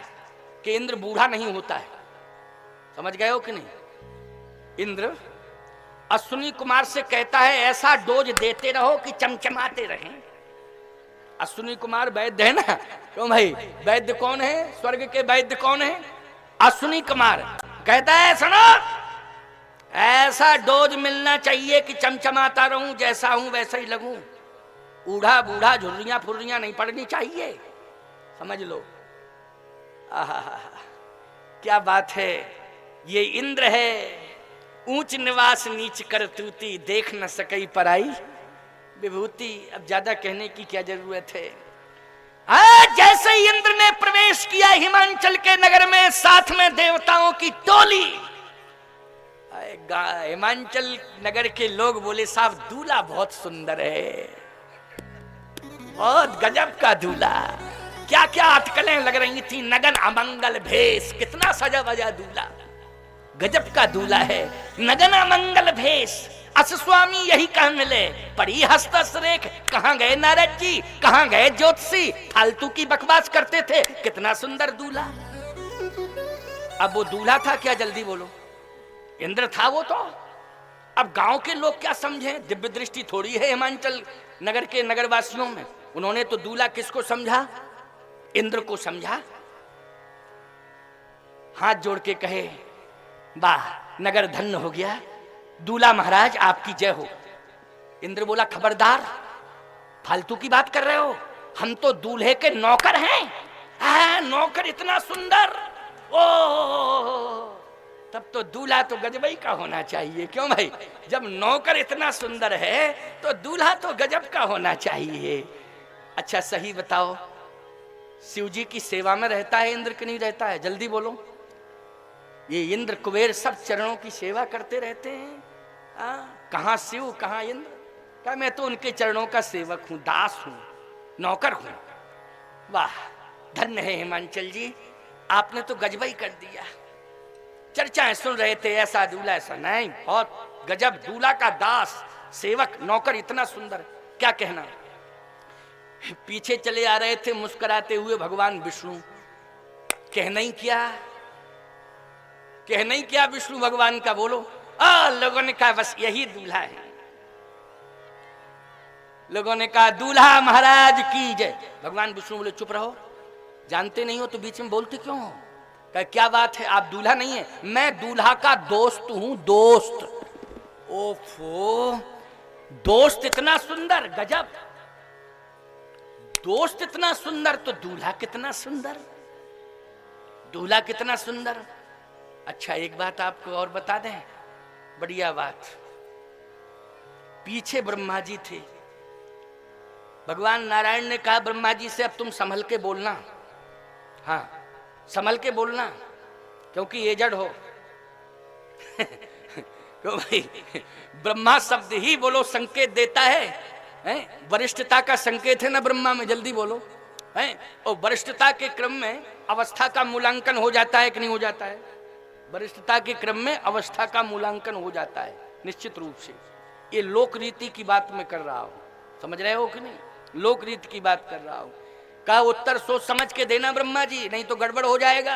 [SPEAKER 1] कि इंद्र बूढ़ा नहीं होता है। समझ गए हो कि नहीं? इंद्र अश्विनी कुमार से कहता है ऐसा डोज देते रहो कि चमचमाते रहें। अश्विनी कुमार वैद्य है ना, क्यों भाई? वैद्य कौन है? स्वर्ग के वैद्य कौन है? अश्विनी कुमार। कहता है सुनो, ऐसा डोज मिलना चाहिए कि चमचमाता रहूं, जैसा हूं वैसा ही लगूं, बूढ़ा बूढ़ा झुर्रियां फुर्रियां नहीं पड़नी चाहिए। समझ लो। आहा, क्या बात है। ये इंद्र है, ऊंच निवास नीच करतूती, देख न सकई पराई विभूति। अब ज्यादा कहने की क्या जरूरत है। जैसे ही इंद्र ने प्रवेश किया हिमांचल के नगर में, साथ में देवताओं की टोली। हिमांचल नगर के लोग बोले साहब दूल्हा बहुत सुंदर है, बहुत गजब का दूल्हा। क्या क्या अटकलें लग रही थी, नगन अमंगल भेष, कितना सजा बजा दूल्हा, गजब का दूल्हा है, नगन अमंगल भेष। अस स्वामी यही कह मिले, पड़ी हस्त रेख, कहां गए नारद जी, कहां गए ज्योतिषी, फालतू की बकवास करते थे, कितना सुंदर दूल्हा। अब वो दूल्हा था क्या? जल्दी बोलो। इंद्र था वो तो। अब गांव के लोग क्या समझे? दिव्य दृष्टि थोड़ी है हिमांचल नगर के नगरवासियों में। उन्होंने तो दूल्हा किसको समझा? इंद्र को समझा। हाथ जोड़ के कहे वाह, नगर धन्य हो गया, दूल्हा महाराज आपकी जय हो। इंद्र बोला खबरदार, फालतू की बात कर रहे हो, हम तो दूल्हे के नौकर हैं। नौकर इतना सुंदर, ओ तब तो दूल्हा तो गजबई का होना चाहिए। क्यों भाई? जब नौकर इतना सुंदर है तो दूल्हा तो गजब का होना चाहिए। अच्छा सही बताओ, शिव जी की सेवा में रहता है इंद्र कि नहीं रहता है? जल्दी बोलो। ये इंद्र कुबेर सब चरणों की सेवा करते रहते हैं। कहां शिव कहां इंद्र? क्या मैं तो उनके चरणों का सेवक हूं, दास हूं, नौकर हूं। वाह, धन्य है हिमांचल जी, आपने तो गजबई कर दिया। चर्चाएं सुन रहे थे, ऐसा दूल्हा ऐसा नहीं, बहुत गजब, दूल्हा का दास सेवक नौकर इतना सुंदर, क्या कहना। पीछे चले आ रहे थे मुस्कुराते हुए भगवान विष्णु। कहना ही क्या विष्णु भगवान का, बोलो। लोगों ने कहा बस यही दूल्हा है। लोगों ने कहा दूल्हा महाराज की जय। भगवान विष्णु बोले चुप रहो, जानते नहीं हो तो बीच में बोलते क्यों हो? क्या बात है, आप दूल्हा नहीं है? मैं दूल्हा का दोस्त हूं, दोस्त। ओफो, दोस्त इतना सुंदर, गजब। दोस्त इतना सुंदर तो दूल्हा कितना सुंदर, दूल्हा कितना सुंदर। अच्छा एक बात आपको और बता दें, बढ़िया बात। पीछे ब्रह्मा जी थे, भगवान नारायण ने कहा ब्रह्मा जी से अब तुम संभल के बोलना, हाँ संभल के बोलना, क्योंकि एजड हो। क्यों भाई? ब्रह्मा शब्द ही बोलो संकेत देता है, वरिष्ठता का संकेत है ना ब्रह्मा में, जल्दी बोलो। और वरिष्ठता के क्रम में अवस्था का मूल्यांकन हो जाता है कि नहीं हो जाता है? वरिष्ठता के क्रम में अवस्था का मूल्यांकन हो जाता है निश्चित रूप से। ये लोक रीति की बात मैं कर रहा हूं, समझ रहे हो कि नहीं? लोक रीति की बात कर रहा हूं। कहा उत्तर सोच समझ के देना ब्रह्मा जी, नहीं तो गड़बड़ हो जाएगा।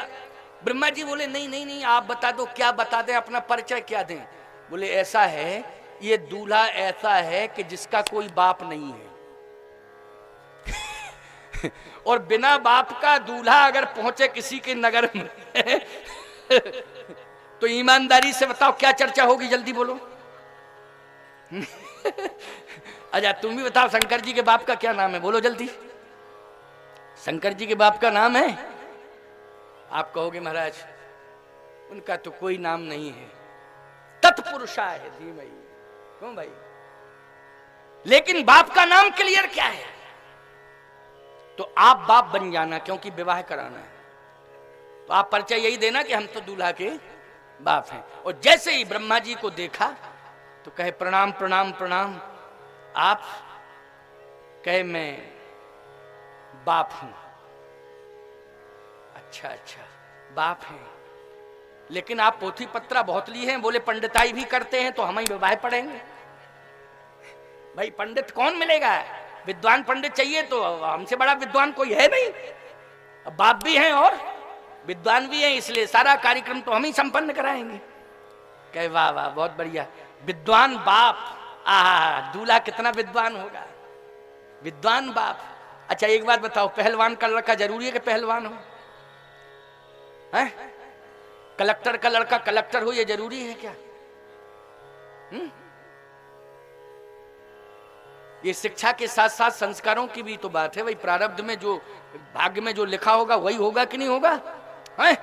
[SPEAKER 1] ब्रह्मा जी बोले नहीं नहीं नहीं, आप बता दो, क्या बता दें, अपना परिचय क्या दें? बोले ऐसा है, ये दूल्हा ऐसा है कि जिसका कोई बाप नहीं है। और बिना बाप का दूल्हा अगर पहुंचे किसी के नगर में तो ईमानदारी से बताओ क्या चर्चा होगी, जल्दी बोलो। अच्छा तुम भी बताओ, शंकर जी के बाप का क्या नाम है, बोलो जल्दी। शंकर जी के बाप का नाम है? आप कहोगे महाराज उनका तो कोई नाम नहीं है, तत्पुरुषा है धीमहि। क्यों भाई? लेकिन बाप का नाम क्लियर क्या है? तो आप बाप बन जाना, क्योंकि विवाह कराना है। तो आप परिचय यही देना कि हम तो दूल्हा के बाप हैं। और जैसे ही ब्रह्मा जी को देखा तो कहे प्रणाम प्रणाम प्रणाम। आप कहे मैं बाप हूं। अच्छा अच्छा बाप हैं, लेकिन आप पोथी पत्रा बहुत ली हैं, बोले पंडिताई भी करते हैं, तो हम ही विवाह पढ़ेंगे। भाई पंडित कौन मिलेगा? विद्वान पंडित चाहिए तो हमसे बड़ा विद्वान कोई है नहीं। अब बाप भी हैं और विद्वान भी हैं, इसलिए सारा कार्यक्रम तो हम ही संपन्न कराएंगे। कहे वाह वाह बहुत बढ़िया, विद्वान बाप, आहा दूल्हा कितना विद्वान होगा, विद्वान बाप। अच्छा एक बात बताओ, पहलवान का लड़का जरूरी है कि पहलवान हो? हैं? कलेक्टर का लड़का कलेक्टर हो, ये जरूरी है क्या? ये शिक्षा के साथ साथ संस्कारों की भी तो बात है। भाई प्रारब्ध में जो, भाग्य में जो लिखा होगा वही होगा कि नहीं होगा? हैं?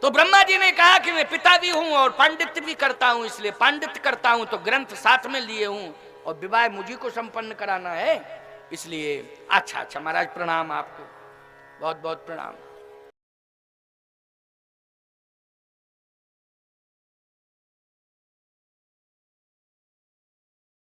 [SPEAKER 1] तो ब्रह्मा जी ने कहा कि मैं पिता भी हूं और पांडित्य भी करता हूं, इसलिए पांडित्य करता हूं तो ग्रंथ साथ में लिए हूं और विवाह मुझी को संपन्न कराना है, इसलिए। अच्छा महाराज प्रणाम आपको, बहुत बहुत प्रणाम।